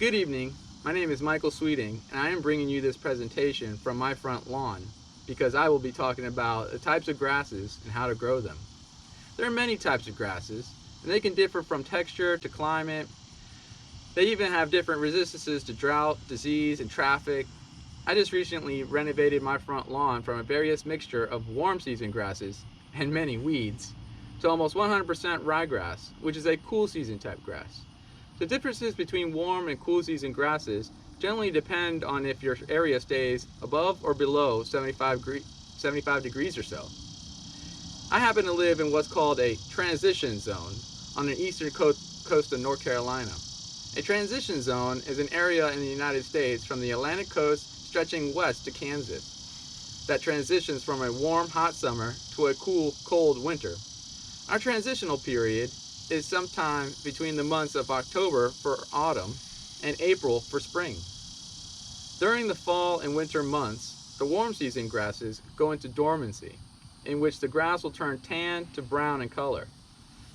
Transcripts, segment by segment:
Good evening, my name is Michael Sweeting and I am bringing you this presentation from my front lawn because I will be talking about the types of grasses and how to grow them. There are many types of grasses and they can differ from texture to climate. They even have different resistances to drought, disease, and traffic. I just recently renovated my front lawn from a various mixture of warm season grasses and many weeds to almost 100% ryegrass, which is a cool season type grass. The differences between warm and cool season grasses generally depend on if your area stays above or below 75 degrees or so. I happen to live in what's called a transition zone on the eastern coast of North Carolina. A transition zone is an area in the United States from the Atlantic coast stretching west to Kansas that transitions from a warm, hot summer to a cool, cold winter. Our transitional period is sometime between the months of October for autumn and April for spring. During the fall and winter months, the warm season grasses go into dormancy, in which the grass will turn tan to brown in color.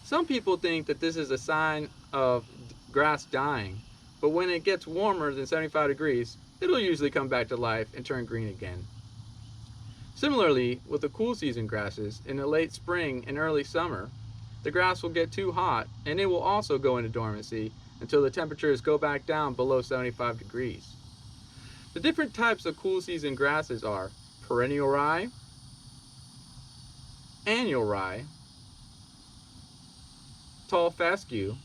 Some people think that this is a sign of grass dying, but when it gets warmer than 75 degrees, it'll usually come back to life and turn green again. Similarly, with the cool season grasses, in the late spring and early summer, the grass will get too hot and it will also go into dormancy until the temperatures go back down below 75 degrees. The different types of cool season grasses are perennial rye, annual rye, tall fescue,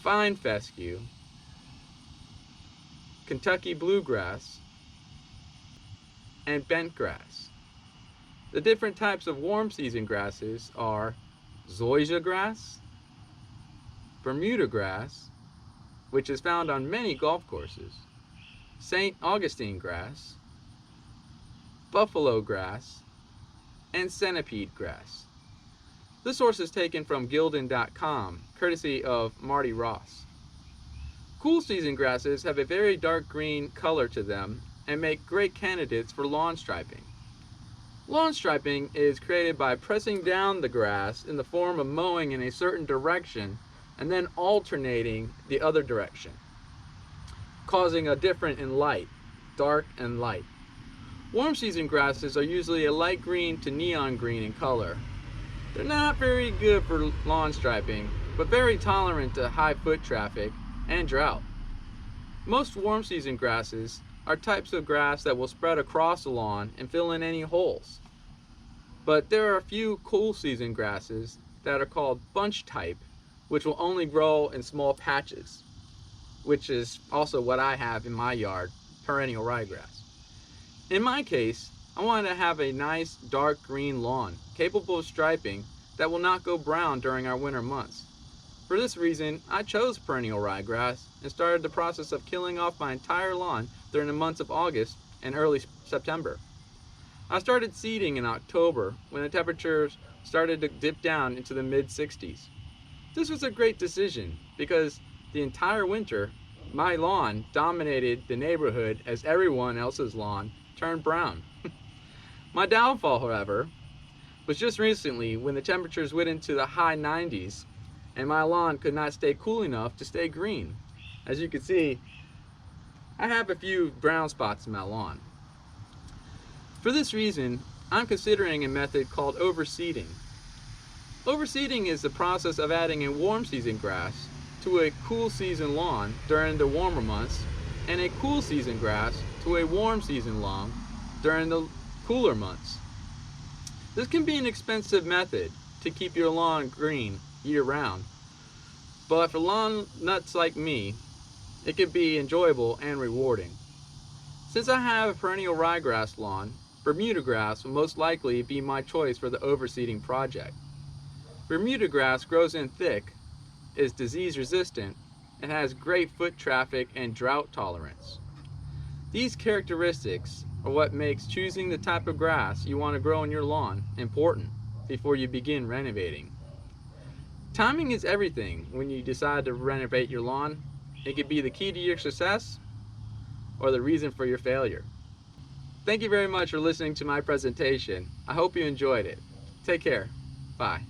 fine fescue, Kentucky bluegrass, and bent grass. The different types of warm season grasses are zoysia grass, Bermuda grass, which is found on many golf courses, St. Augustine grass, buffalo grass, and centipede grass. This source is taken from Gildan.com, courtesy of Marty Ross. Cool season grasses have a very dark green color to them and make great candidates for lawn striping. Lawn striping is created by pressing down the grass in the form of mowing in a certain direction and then alternating the other direction, causing a difference in light, dark and light. Warm season grasses are usually a light green to neon green in color. They're not very good for lawn striping, but very tolerant to high foot traffic and drought. Most warm season grasses are types of grass that will spread across the lawn and fill in any holes. But there are a few cool season grasses that are called bunch type, which will only grow in small patches, which is also what I have in my yard, perennial ryegrass. In my case, I wanted to have a nice dark green lawn, capable of striping, that will not go brown during our winter months. For this reason, I chose perennial ryegrass and started the process of killing off my entire lawn during the months of August and early September. I started seeding in October when the temperatures started to dip down into the mid-60s. This was a great decision because the entire winter, my lawn dominated the neighborhood as everyone else's lawn turned brown. My downfall, however, was just recently when the temperatures went into the high 90s and my lawn could not stay cool enough to stay green. As you can see, I have a few brown spots in my lawn. For this reason, I'm considering a method called overseeding. Overseeding is the process of adding a warm season grass to a cool season lawn during the warmer months and a cool season grass to a warm season lawn during the cooler months. This can be an expensive method to keep your lawn green year-round, but for lawn nuts like me, it can be enjoyable and rewarding. Since I have a perennial ryegrass lawn, Bermuda grass will most likely be my choice for the overseeding project. Bermuda grass grows in thick, is disease resistant, and has great foot traffic and drought tolerance. These characteristics are what makes choosing the type of grass you want to grow in your lawn important before you begin renovating. Timing is everything when you decide to renovate your lawn. It could be the key to your success or the reason for your failure. Thank you very much for listening to my presentation. I hope you enjoyed it. Take care. Bye.